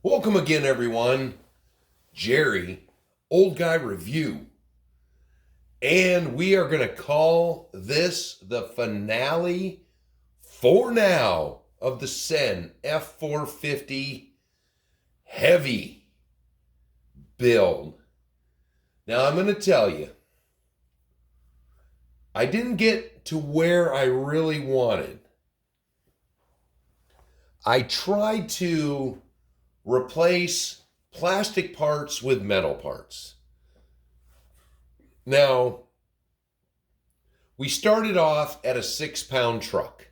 Welcome again, everyone. Jerry, Old Guy Review. And we are going to call this the finale for now of the Sen F450 heavy build. Now, I'm going to tell you, I didn't get to where I really wanted. I tried to replace plastic parts with metal parts. Now, we started off at a 6-pound truck,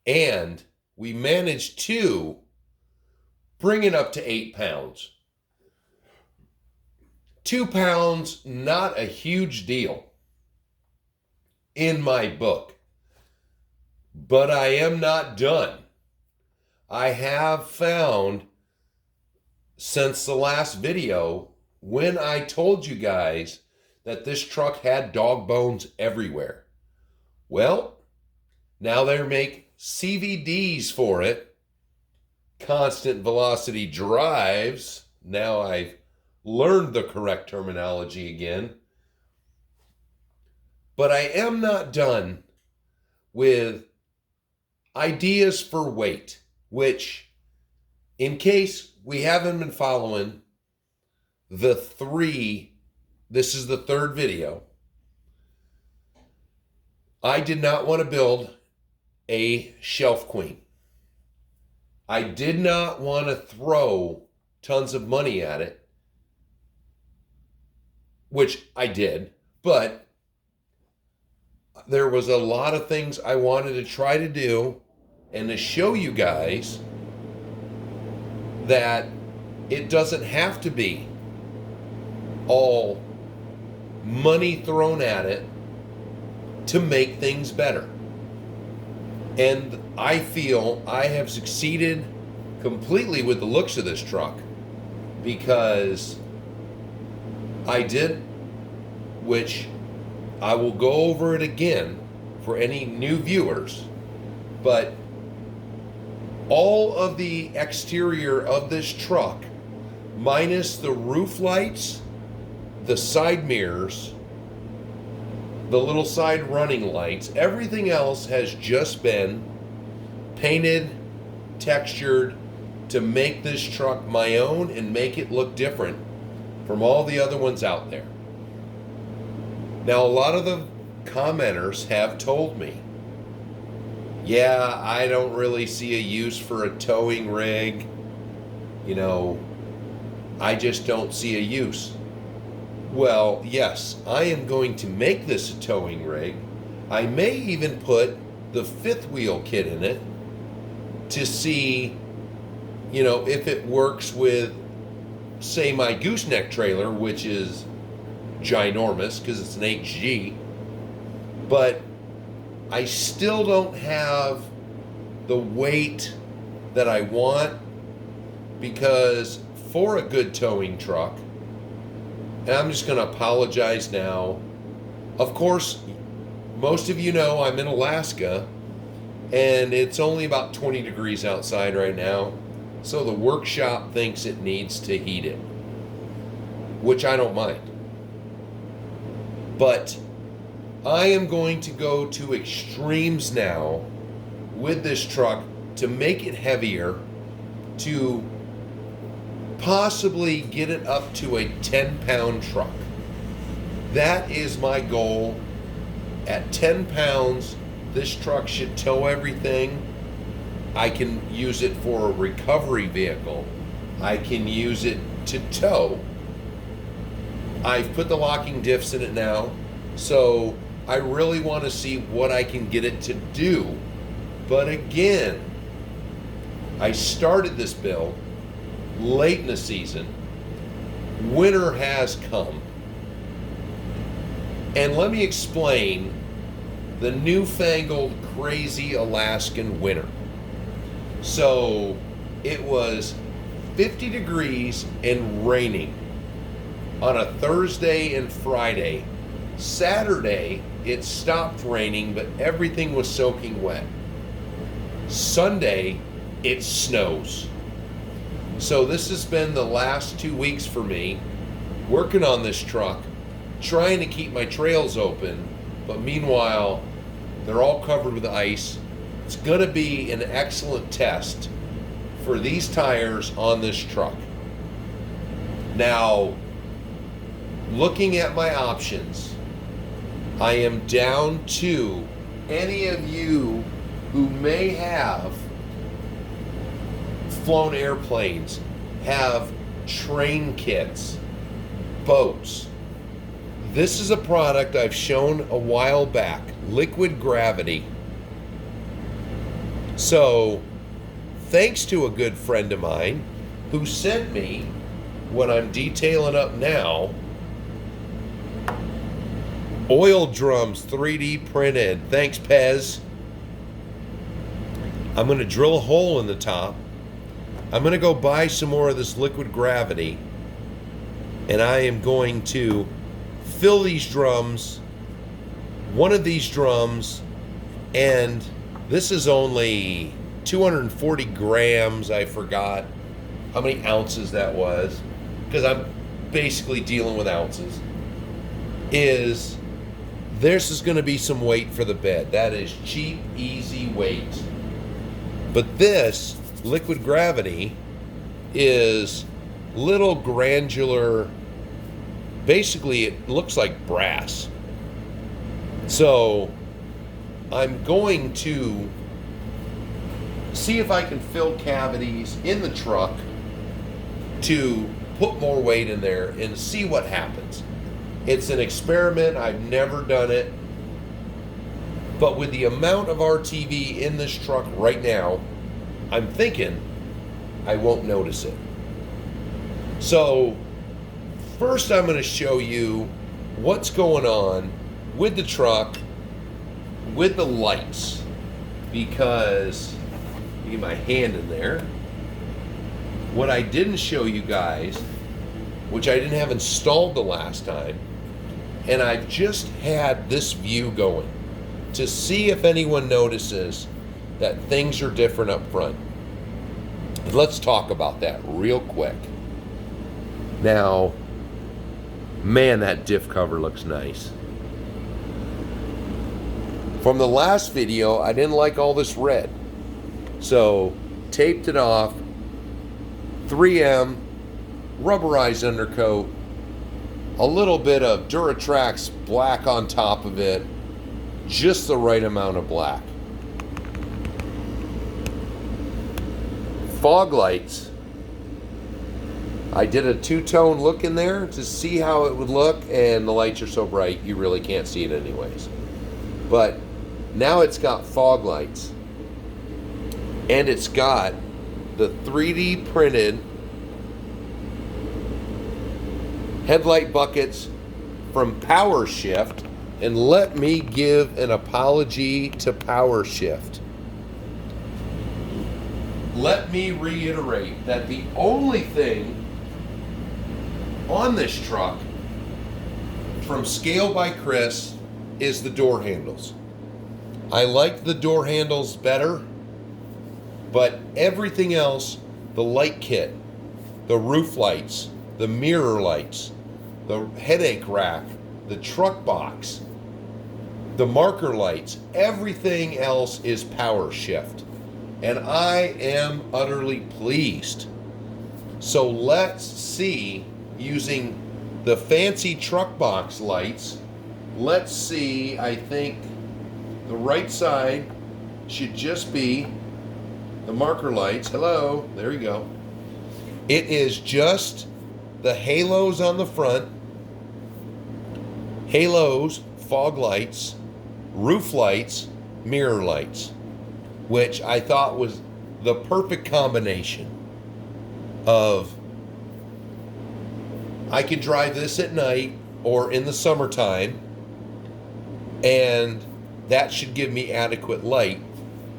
and we managed to bring it up to 8 pounds. 2 pounds, not a huge deal in my book, but I am not done. I have found, since the last video, when I told you guys that this truck had dog bones everywhere. Well, now they make CVDs for it, constant velocity drives. Now I've learned the correct terminology again. But I am not done with ideas for weight, which, in case we haven't been following this is the third video. I did not want to build a shelf queen. I did not want to throw tons of money at it, which I did, but there was a lot of things I wanted to try to do and to show you guys that it doesn't have to be all money thrown at it to make things better. And I feel I have succeeded completely with the looks of this truck, because I did, which I will go over it again for any new viewers, but all of the exterior of this truck, minus the roof lights, the side mirrors, the little side running lights, everything else has just been painted, textured to make this truck my own and make it look different from all the other ones out there. Now, a lot of the commenters have told me, yeah, I don't really see a use for a towing rig. I just don't see a use. Well, yes, I am going to make this a towing rig. I may even put the fifth wheel kit in it to see, if it works with, say, my gooseneck trailer, which is ginormous because it's an HG. But I still don't have the weight that I want, because for a good towing truck, and I'm just going to apologize now. Of course, most of you know I'm in Alaska, and it's only about 20 degrees outside right now, so the workshop thinks it needs to heat it, which I don't mind. But I am going to go to extremes now with this truck to make it heavier, to possibly get it up to a 10-pound truck. That is my goal. At 10 pounds, this truck should tow everything. I can use it for a recovery vehicle. I can use it to tow. I've put the locking diffs in it now, so I really want to see what I can get it to do. But again, I started this build late in the season. Winter has come. And let me explain the newfangled crazy Alaskan winter. So it was 50 degrees and raining on a Thursday and Friday. Saturday, it stopped raining, but everything was soaking wet. Sunday, it snows. So this has been the last 2 weeks for me, working on this truck, trying to keep my trails open, but meanwhile, they're all covered with ice. It's going to be an excellent test for these tires on this truck. Now, looking at my options, I am down to any of you who may have flown airplanes, have train kits, boats. This is a product I've shown a while back, liquid gravity. So, thanks to a good friend of mine who sent me what I'm detailing up now, oil drums 3D printed. Thanks, Pez. I'm going to drill a hole in the top. I'm going to go buy some more of this liquid gravity, and I am going to fill these drums, one of these drums, and this is only 240 grams. I forgot how many ounces that was, because I'm basically dealing with ounces. This is going to be some weight for the bed. That is cheap, easy weight. But this liquid gravity is little granular, basically it looks like brass. So I'm going to see if I can fill cavities in the truck to put more weight in there and see what happens. It's an experiment. I've never done it. But with the amount of RTV in this truck right now, I'm thinking I won't notice it. So first I'm going to show you what's going on with the truck, with the lights, because get my hand in there. What I didn't show you guys, which I didn't have installed the last time, and I've just had this view going to see if anyone notices that things are different up front. Let's talk about that real quick. Now, man, that diff cover looks nice. From the last video, I didn't like all this red, so taped it off, 3M, rubberized undercoat, a little bit of Duratrax black on top of it, just the right amount of black. Fog lights. I did a two-tone look in there to see how it would look, and the lights are so bright you really can't see it anyways. But now it's got fog lights, and it's got the 3D printed headlight buckets from Power Shift. And let me give an apology to Power Shift. Let me reiterate that the only thing on this truck from Scale by Chris is the door handles. I like the door handles better, but everything else, the light kit, the roof lights, the mirror lights, the headache rack, the truck box, the marker lights, everything else is Power Shift. And I am utterly pleased. So let's see, using the fancy truck box lights, let's see, I think the right side should just be the marker lights. Hello, there you go. It is just the halos on the front, halos, fog lights, roof lights, mirror lights, which I thought was the perfect combination of I can drive this at night or in the summertime, and that should give me adequate light,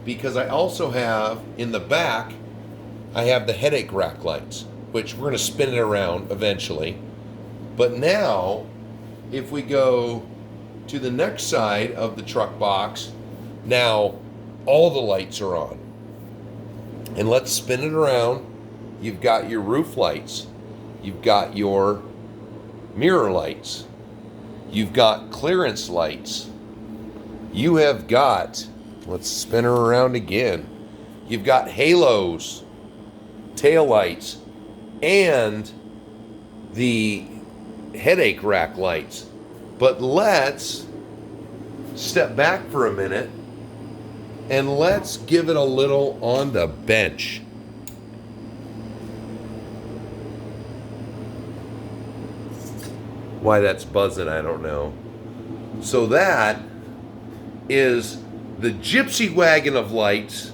because I also have in the back, I have the headache rack lights, which we're going to spin it around eventually. But now, if we go to the next side of the truck box, now all the lights are on. And let's spin it around You've got your roof lights. You've got your mirror lights. You've got clearance lights. You have got, let's spin her around again. You've got halos, tail lights, and the headache rack lights. But let's step back for a minute and let's give it a little on the bench. Why that's buzzing, I don't know. So that is the gypsy wagon of lights.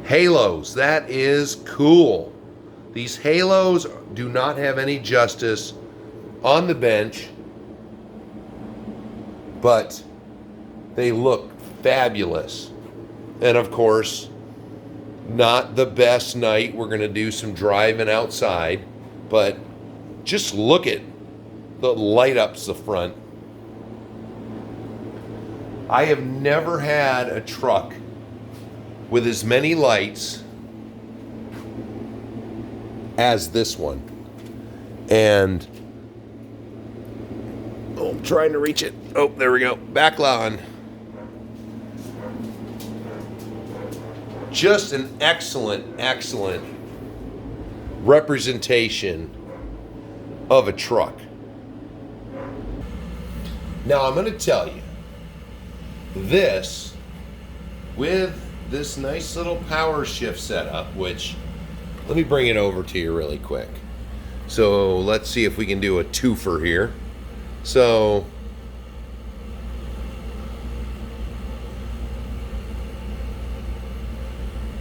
Halos, that is cool. These halos do not have any justice on the bench, but they look fabulous. And of course, not the best night. We're going to do some driving outside, but just look at the light ups the front. I have never had a truck with as many lights as this one. And I'm trying to reach it. Oh, there we go. Back on. Just an excellent, excellent representation of a truck. Now I'm going to tell you, this, with this nice little power shift setup, which, let me bring it over to you really quick. So let's see if we can do a twofer here. So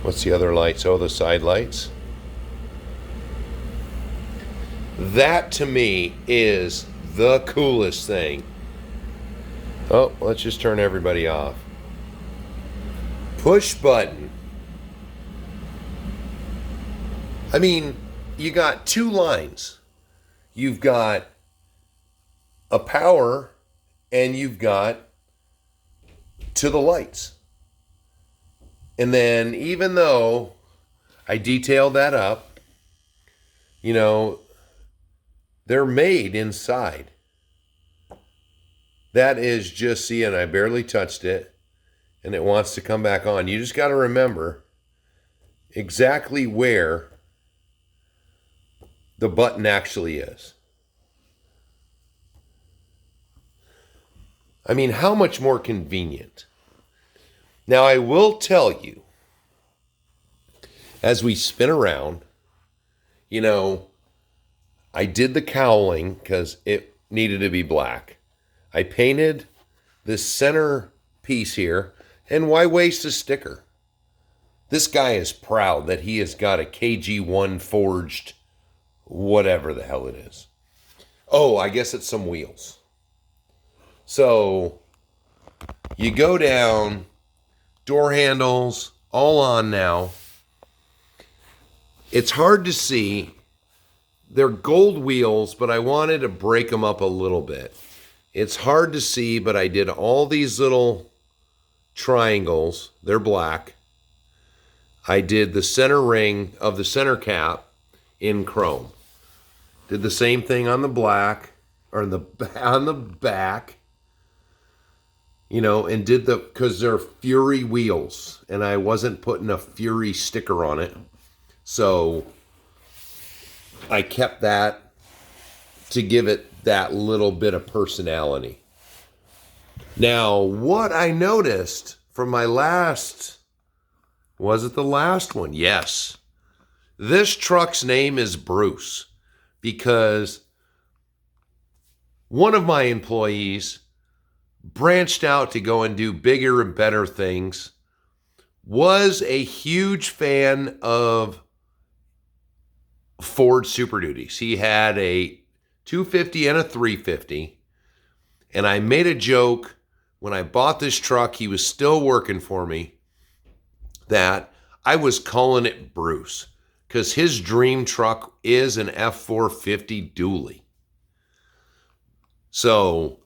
what's the other lights? Oh, the side lights. That to me is the coolest thing. Oh, let's just turn everybody off. Push button. I mean, you got two lines. You've got a power and you've got to the lights. And then even though I detailed that up, you know, they're made inside. That is just, see, and I barely touched it, and it wants to come back on. You just got to remember exactly where the button actually is. I mean, how much more convenient? Now, I will tell you, as we spin around, you know, I did the cowling because it needed to be black. I painted this center piece here, and why waste a sticker? This guy is proud that he has got a KG1 forged, whatever the hell it is. Oh, I guess it's some wheels. So you go down, door handles, all on now. It's hard to see. They're gold wheels, but I wanted to break them up a little bit. It's hard to see, but I did all these little triangles. They're black. I did the center ring of the center cap in chrome. Did the same thing on the black, or on the back, you know, and did because they're Fury wheels, and I wasn't putting a Fury sticker on it. So I kept that to give it that little bit of personality. Now, what I noticed from my last, was it the last one? Yes. This truck's name is Bruce because one of my employees branched out to go and do bigger and better things, was a huge fan of Ford Super Duties. He had a 250 and a 350. And I made a joke when I bought this truck, he was still working for me, that I was calling it Bruce because his dream truck is an F450 dually. So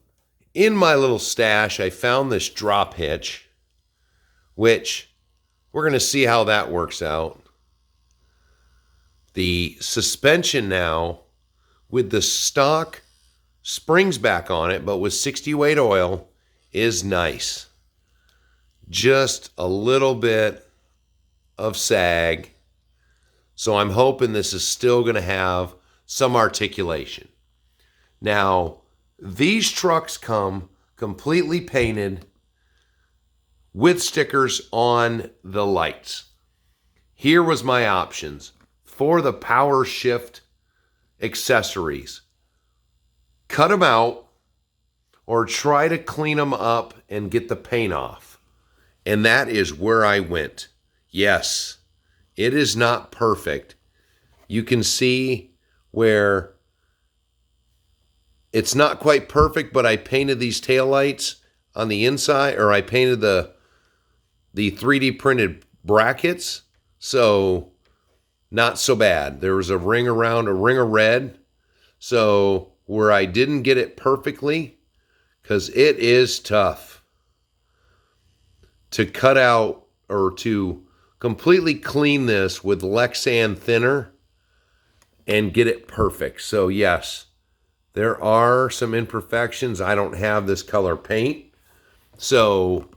in my little stash, I found this drop hitch, which we're going to see how that works out. The suspension now, with the stock springs back on it, but with 60 weight oil, is nice. Just a little bit of sag. So I'm hoping this is still going to have some articulation. Now, these trucks come completely painted with stickers on the lights. Here was my options for the power shift accessories. Cut them out or try to clean them up and get the paint off. And that is where I went. Yes, it is not perfect. You can see where it's not quite perfect, but I painted these taillights on the inside, or I painted the 3D printed brackets, so not so bad. There was a ring around, a ring of red, so where I didn't get it perfectly, because it is tough to cut out or to completely clean this with Lexan thinner and get it perfect. So yes, there are some imperfections. I don't have this color paint, so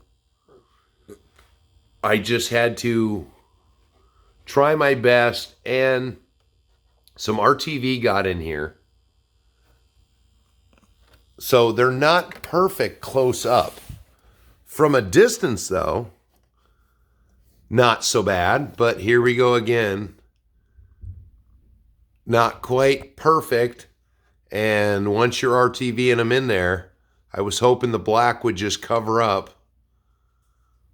I just had to try my best, and some RTV got in here. So they're not perfect close up. From a distance though, not so bad, but here we go again. Not quite perfect. And once you're RTVing them in there, I was hoping the black would just cover up.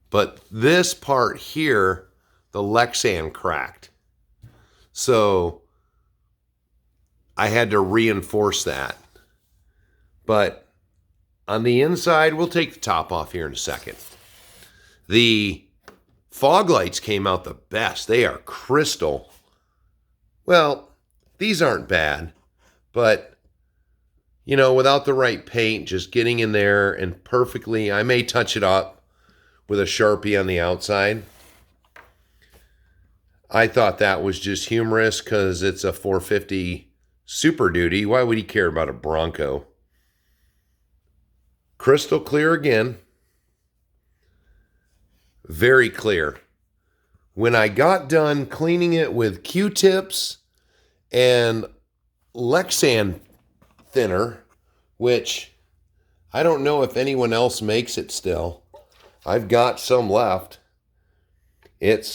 But this part here, the Lexan cracked. So I had to reinforce that. But on the inside, we'll take the top off here in a second. The fog lights came out the best. They are crystal. Well, these aren't bad, but you know, without the right paint, just getting in there and perfectly, I may touch it up with a Sharpie on the outside. I thought that was just humorous because it's a 450 Super Duty. Why would he care about a Bronco? Crystal clear again. Very clear. When I got done cleaning it with Q-tips and Lexan thinner, which I don't know if anyone else makes it still. I've got some left. It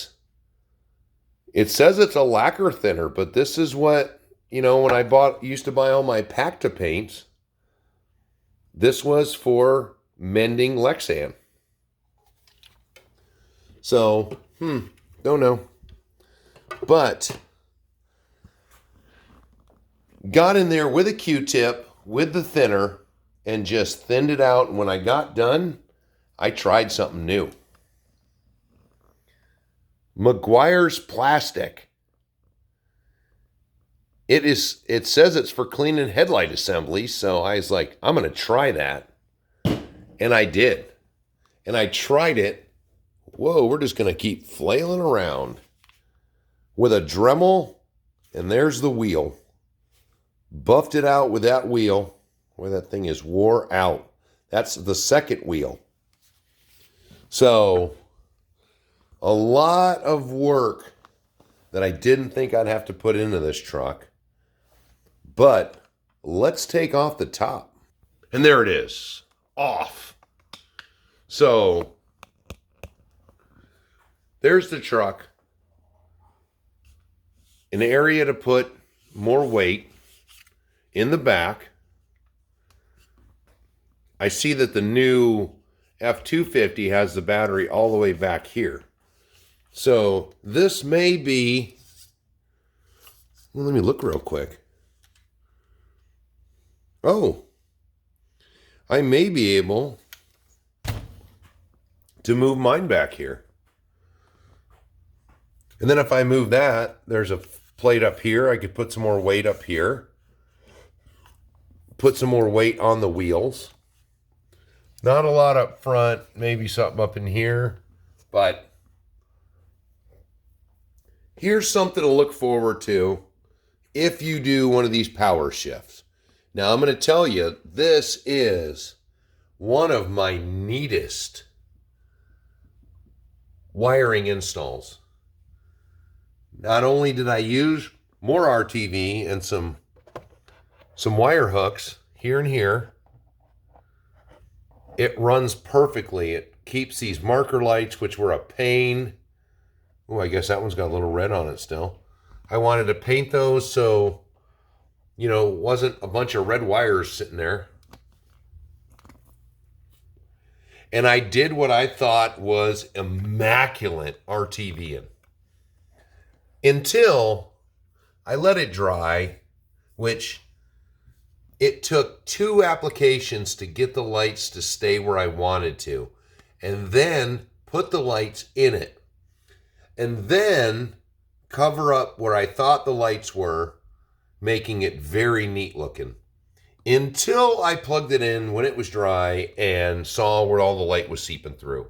says it's a lacquer thinner, but this is what, you know, when I used to buy all my Pacta paints, this was for mending Lexan. So, don't know. But got in there with a Q-tip, with the thinner, and just thinned it out. And when I got done, I tried something new. Meguiar's plastic. It says it's for cleaning headlight assemblies, so I was like, I'm going to try that. And I did. And I tried it. Whoa, we're just going to keep flailing around with a Dremel, and there's the wheel. Buffed it out with that wheel, where that thing is wore out. That's the second wheel. So, a lot of work that I didn't think I'd have to put into this truck. But let's take off the top. And there it is, off. So, there's the truck. An area to put more weight in the back. I see that the new F250 has the battery all the way back here. So this may be, well, let me look real quick. Oh, I may be able to move mine back here. And then if I move that, there's a plate up here. I could put some more weight up here. Put some more weight on the wheels. Not a lot up front, maybe something up in here, but Here's something to look forward to if you do one of these power shifts. Now, I'm going to tell you, this is one of my neatest wiring installs. Not only did I use more RTV and some wire hooks here and here, it runs perfectly. It keeps these marker lights, which were a pain. Oh, I guess that one's got a little red on it still. I wanted to paint those so, it wasn't a bunch of red wires sitting there. And I did what I thought was immaculate RTVing until I let it dry, which it took 2 applications to get the lights to stay where I wanted to, and then put the lights in it, and then cover up where I thought the lights were, making it very neat looking. Until I plugged it in when it was dry and saw where all the light was seeping through.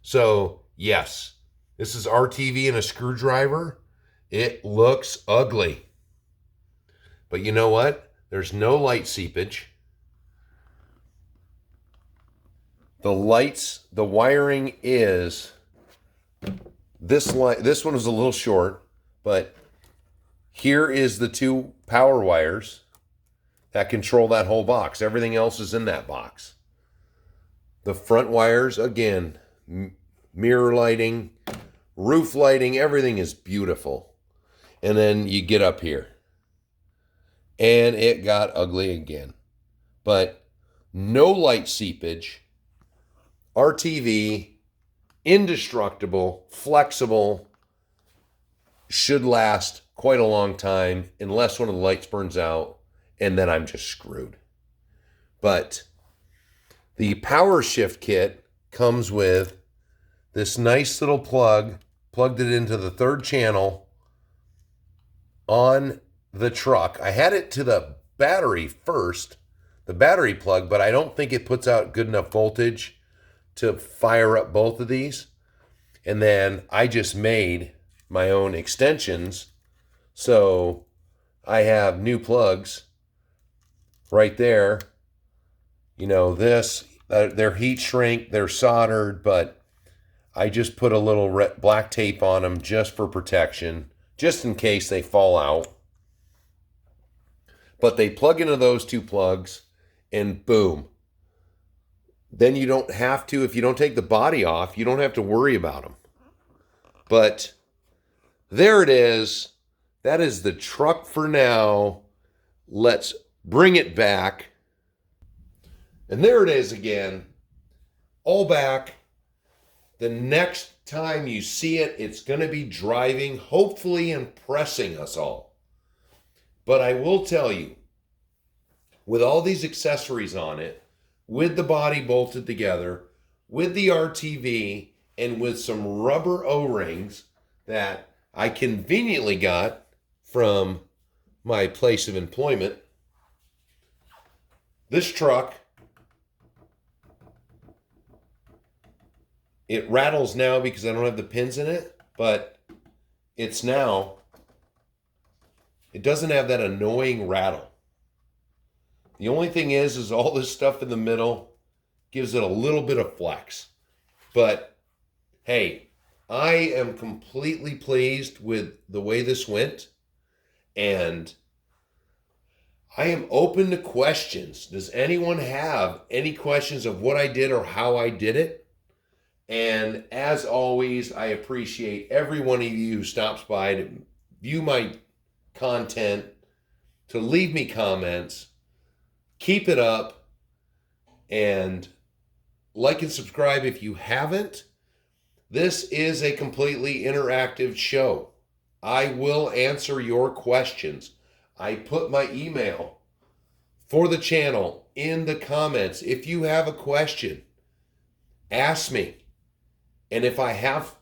So, yes, this is RTV and a screwdriver. It looks ugly. But you know what? There's no light seepage. The wiring is, this one was a little short, but here is the 2 power wires that control that whole box. Everything else is in that box. The front wires, again, mirror lighting, roof lighting, everything is beautiful. And then you get up here, and it got ugly again. But no light seepage, RTV, indestructible, flexible, should last quite a long time unless one of the lights burns out, and then I'm just screwed. But the power shift kit comes with this nice little plug, plugged it into the 3rd channel on the truck. I had it to the battery first, the battery plug, but I don't think it puts out good enough voltage to fire up both of these. And then I just made my own extensions. So I have new plugs right there. They're heat shrink, they're soldered, but I just put a little black tape on them just for protection, just in case they fall out. But they plug into those 2 plugs, and boom. Then you don't have to, if you don't take the body off, you don't have to worry about them. But there it is. That is the truck for now. Let's bring it back. And there it is again, all back. The next time you see it, it's going to be driving, hopefully impressing us all. But I will tell you, with all these accessories on it, with the body bolted together, with the RTV, and with some rubber O-rings that I conveniently got from my place of employment, this truck, it rattles now because I don't have the pins in it, but it doesn't have that annoying rattle. The only thing is all this stuff in the middle gives it a little bit of flex. But hey, I am completely pleased with the way this went, and I am open to questions. Does anyone have any questions of what I did or how I did it? And as always, I appreciate every one of you who stops by to view my content, to leave me comments. Keep it up, and like and subscribe if you haven't. This is a completely interactive show. I will answer your questions. I put my email for the channel in the comments. If you have a question, ask me. And if I have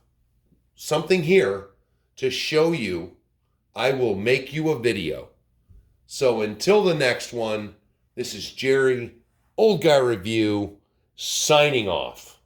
something here to show you, I will make you a video. So until the next one, this is Jerry, Old Guy Review, signing off.